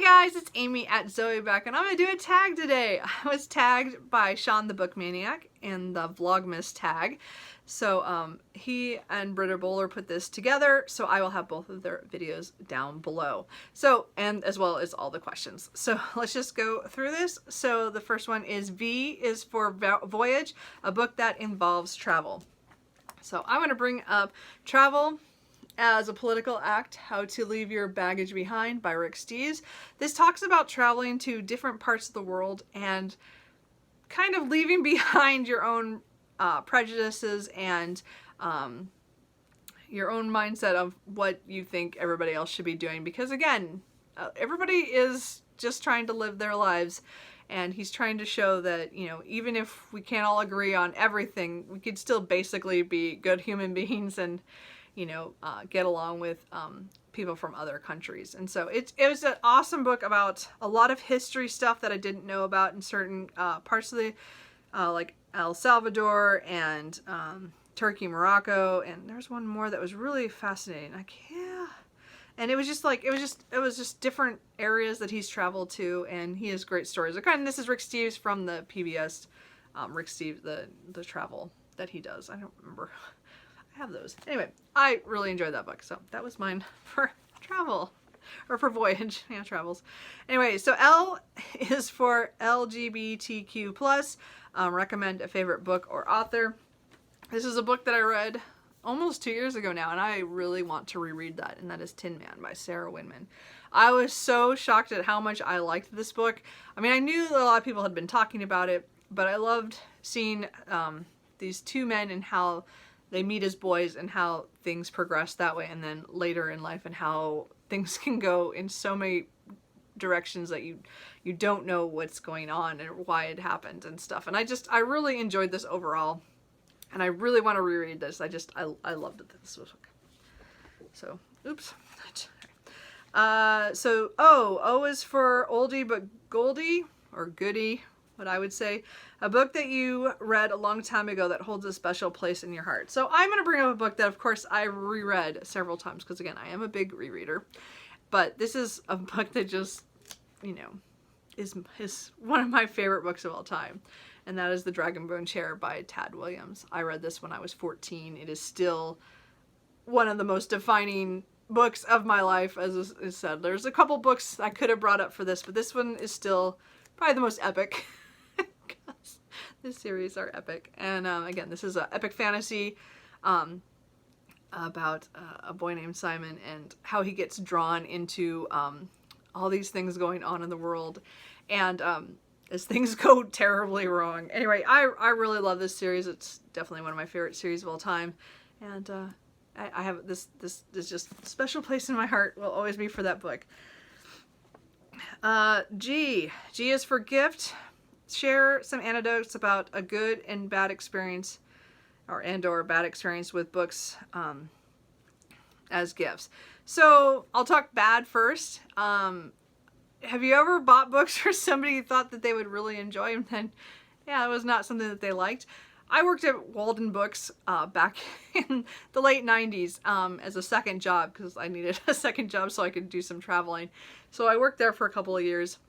Hey guys, it's Amy at Zoe Beck, and I'm going to do a tag today. I was tagged by Sean the Book Maniac in the Vlogmas Tag. So he and Britta Bowler put this together, so I will have both of their videos down below. So, and as well as all the questions. So let's just go through this. So the first one is V is for Voyage, a book that involves travel. So I want to bring up Travel as a Political Act, How to Leave Your Baggage Behind by Rick Steves. This talks about traveling to different parts of the world and kind of leaving behind your own prejudices and your own mindset of what you think everybody else should be doing. Because again, everybody is just trying to live their lives, and he's trying to show that, you know, even if we can't all agree on everything, we could still basically be good human beings and, you know, get along with people from other countries. And so it was an awesome book about a lot of history stuff that I didn't know about in certain parts of the, like El Salvador and Turkey, Morocco, and there's one more that was really fascinating. And it was just like, it was just different areas that he's traveled to, and he has great stories. Again, this is Rick Steves from the PBS, Rick Steves, the travel that he does. I don't remember. Have those. Anyway, I really enjoyed that book, so that was mine for travel, or for Voyage. Yeah, travels. Anyway, so L is for LGBTQ+. Recommend a favorite book or author. This is a book that I read almost 2 years ago now, and I really want to reread that, and that is Tin Man by Sarah Winman. I was so shocked at how much I liked this book. I mean, I knew that a lot of people had been talking about it, but I loved seeing these two men and how they meet as boys and how things progress that way, and then later in life, and how things can go in so many directions that you don't know what's going on and why it happened and stuff. And I really enjoyed this overall, and I really want to reread this. I loved it. This was okay. So, oops. So O is for Oldie but Goldie, or Goodie, what I would say. A book that you read a long time ago that holds a special place in your heart. So I'm going to bring up a book that, of course, I reread several times, because again, I am a big rereader. But this is a book that just, you know, is one of my favorite books of all time. And that is The Dragonbone Chair by Tad Williams. I read this when I was 14. It is still one of the most defining books of my life, as is said. There's a couple books I could have brought up for this, but this one is still probably the most epic. This series are epic. And again, this is an epic fantasy about a boy named Simon and how he gets drawn into all these things going on in the world, and as things go terribly wrong. Anyway, I really love this series. It's definitely one of my favorite series of all time, and I have this is just a special place in my heart. Will always be for that book. G is for gift. Share some anecdotes about a good and bad experience, or bad experience with books as gifts. So I'll talk bad first. Have you ever bought books for somebody you thought that they would really enjoy, and then, yeah, it was not something that they liked? I worked at Walden Books back in the late 90s as a second job, because I needed a second job so I could do some traveling. So I worked there for a couple of years.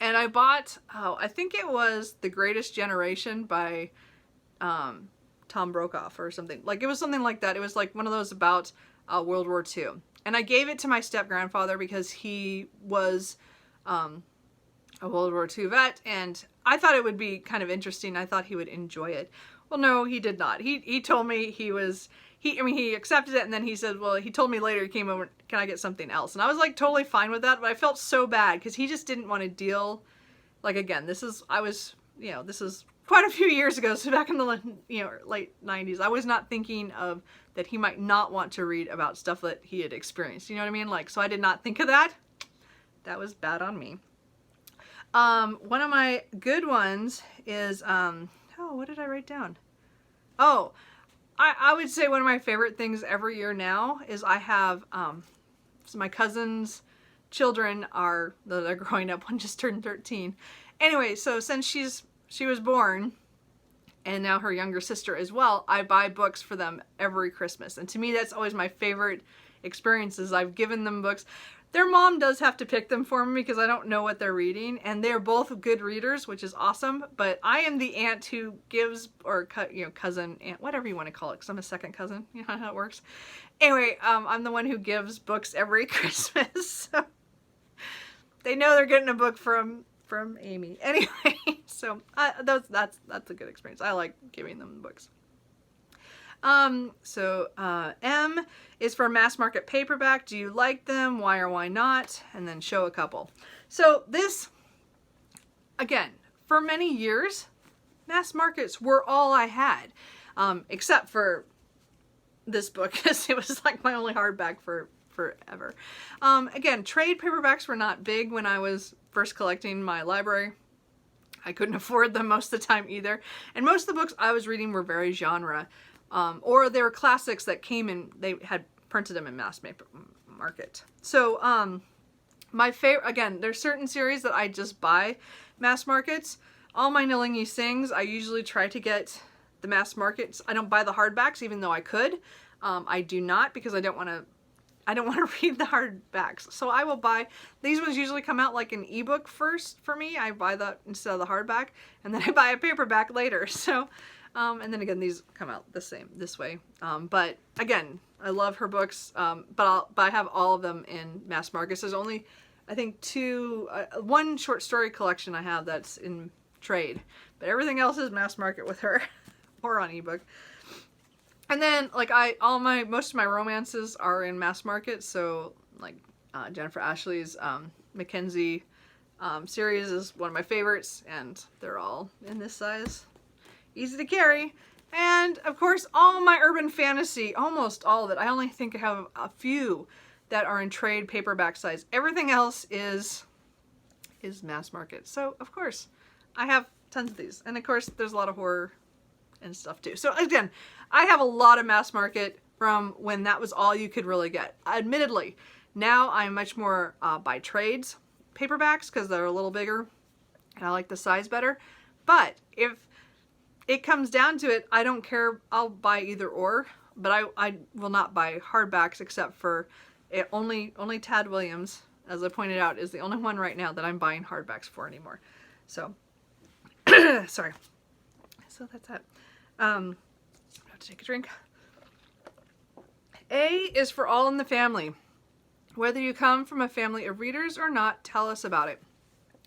And I bought, I think it was The Greatest Generation by Tom Brokaw or something. Like, it was something like that. It was like one of those about World War II. And I gave it to my step-grandfather because he was a World War II vet, and I thought it would be kind of interesting. I thought he would enjoy it. Well, no, he did not. He told me he accepted it, and then he said, well, he told me later, he came over, can I get something else? And I was like totally fine with that, but I felt so bad because he just didn't want to deal, like, again, this is quite a few years ago, so back in the, late 90s, I was not thinking of that he might not want to read about stuff that he had experienced, you know what I mean? Like, so I did not think of that. That was bad on me. One of my good ones is, what did I write down? Oh, I would say one of my favorite things every year now is I have, so my cousin's children they're growing up. One just turned 13. Anyway, so since she was born, and now her younger sister as well, I buy books for them every Christmas. And to me, that's always my favorite experiences. I've given them books. Their mom does have to pick them for me because I don't know what they're reading, and they're both good readers, which is awesome. But I am the aunt who gives, or cousin, aunt, whatever you want to call it, because I'm a second cousin. You know how it works. Anyway, I'm the one who gives books every Christmas. So they know they're getting a book from Amy. Anyway, so that's a good experience. I like giving them books. M is for Mass-Market Paperback. Do you like them? Why or why not? And then show a couple. So this, again, for many years, mass markets were all I had, except for this book, because it was like my only hardback for forever. Again, trade paperbacks were not big when I was first collecting my library. I couldn't afford them most of the time either. And most of the books I was reading were very genre. Or they were classics that came in, they had printed them in Mass-Market. So, my favorite, again, there's certain series that I just buy Mass-Markets. All my Nillingy Sings, I usually try to get the Mass-Markets. I don't buy the hardbacks, even though I could. I do not, because I don't want to read the hardbacks. So I will buy, these ones usually come out like an ebook first for me. I buy that instead of the hardback, and then I buy a paperback later. So, and then again, these come out this way. But again, I love her books, but I have all of them in mass markets. There's only, I think, one short story collection I have that's in trade, but everything else is mass market with her or on ebook. And then like most of my romances are in mass market. So like Jennifer Ashley's Mackenzie series is one of my favorites, and they're all in this size. Easy to carry. And of course, all my urban fantasy, almost all of it. I only think I have a few that are in trade paperback size. Everything else is mass market. So of course, I have tons of these. And of course, there's a lot of horror and stuff too. So again, I have a lot of mass market from when that was all you could really get. Admittedly, now I'm much more by trades paperbacks because they're a little bigger and I like the size better. But if it comes down to it, I don't care. I'll buy either or, but I will not buy hardbacks except for only Tad Williams, as I pointed out, is the only one right now that I'm buying hardbacks for anymore. So, sorry. So that's that. I have to take a drink. A is for all in the family. Whether you come from a family of readers or not, tell us about it.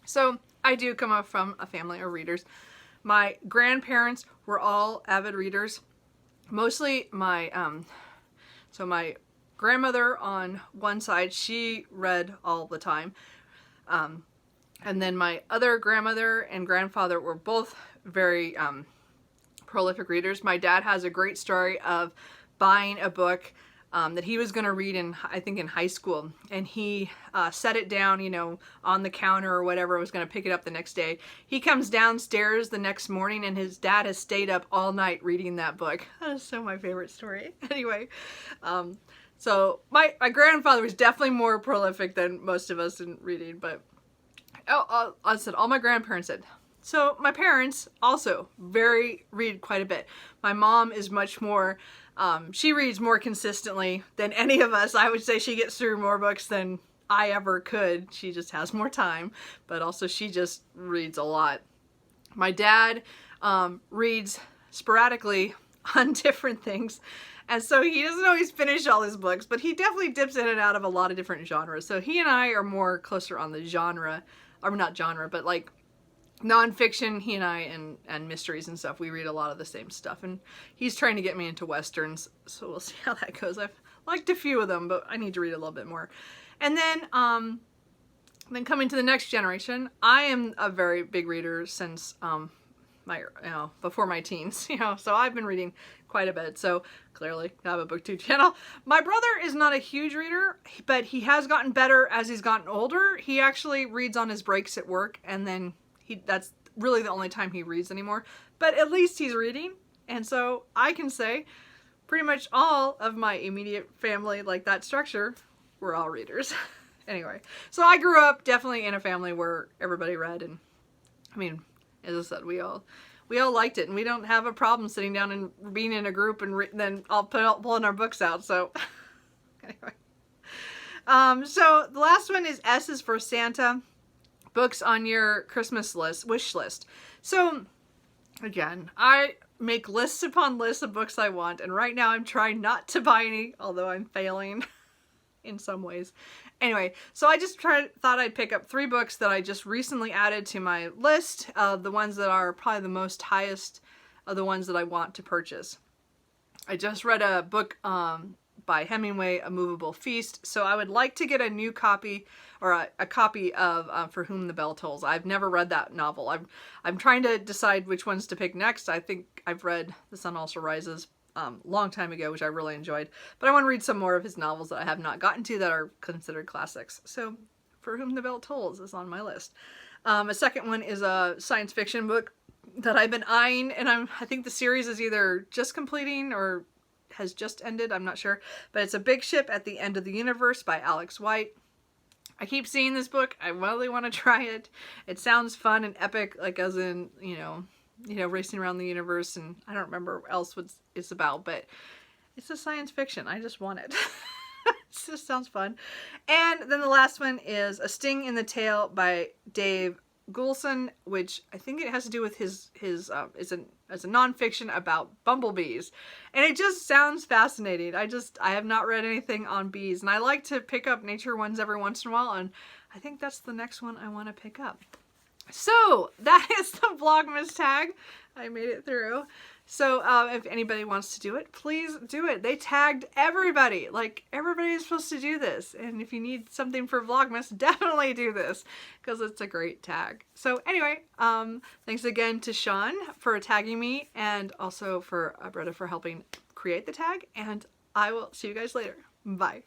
So I do come up from a family of readers. My grandparents were all avid readers. Mostly my grandmother on one side, she read all the time. And then my other grandmother and grandfather were both very prolific readers. My dad has a great story of buying a book that he was going to read I think in high school, and he set it down, on the counter or whatever, was going to pick it up the next day. He comes downstairs the next morning and his dad has stayed up all night reading that book. That is so my favorite story. Anyway, so my grandfather was definitely more prolific than most of us in reading, but I said all my grandparents did. So my parents also read quite a bit. My mom is much more, she reads more consistently than any of us. I would say she gets through more books than I ever could. She just has more time, but also she just reads a lot. My dad reads sporadically on different things, and so he doesn't always finish all his books, but he definitely dips in and out of a lot of different genres. So he and I are more closer on the genre, or not genre, but like nonfiction. He and I and mysteries and stuff, we read a lot of the same stuff, and he's trying to get me into westerns, so we'll see how that goes. I've liked a few of them, but I need to read a little bit more. And then coming to the next generation, I am a very big reader since before my teens, so I've been reading quite a bit. So clearly I have a booktube channel. My brother is not a huge reader, but he has gotten better as he's gotten older. He actually reads on his breaks at work, and then that's really the only time he reads anymore, but at least he's reading. And so I can say pretty much all of my immediate family, like that structure, we're all readers. Anyway, so I grew up definitely in a family where everybody read, and I mean, as I said, we all liked it, and we don't have a problem sitting down and being in a group and then all pulling our books out. So anyway, So the last one is S is for Santa. Books on your Christmas list, wish list. So again, I make lists upon lists of books I want, and right now I'm trying not to buy any, although I'm failing in some ways. Anyway, so I just thought I'd pick up 3 books that I just recently added to my list of the ones that are probably the most highest of the ones that I want to purchase. I just read a book by Hemingway, A Movable Feast, so I would like to get a new copy, or a copy of For Whom the Bell Tolls. I've never read that novel. I'm trying to decide which ones to pick next. I think I've read The Sun Also Rises long time ago, which I really enjoyed, but I want to read some more of his novels that I have not gotten to that are considered classics. So For Whom the Bell Tolls is on my list. A second one is a science fiction book that I've been eyeing, and I think the series is either just completing or has just ended, I'm not sure, but it's A Big Ship at the End of the Universe by Alex White. I keep seeing this book. I really want to try it. It sounds fun and epic, like as in, you know, racing around the universe, and I don't remember else what it's about, but it's a science fiction. I just want it. It just sounds fun. And then the last one is A Sting in the Tail by Dave Goulson, which I think it has to do with his it's a nonfiction about bumblebees, and it just sounds fascinating. I have not read anything on bees, and I like to pick up nature ones every once in a while, and I think that's the next one I want to pick up. So that is the Vlogmas tag. I made it through. So if anybody wants to do it, please do it. They tagged everybody. Like, everybody is supposed to do this. And if you need something for Vlogmas, definitely do this, because it's a great tag. So anyway, thanks again to Sean for tagging me, and also for Britta for helping create the tag. And I will see you guys later. Bye.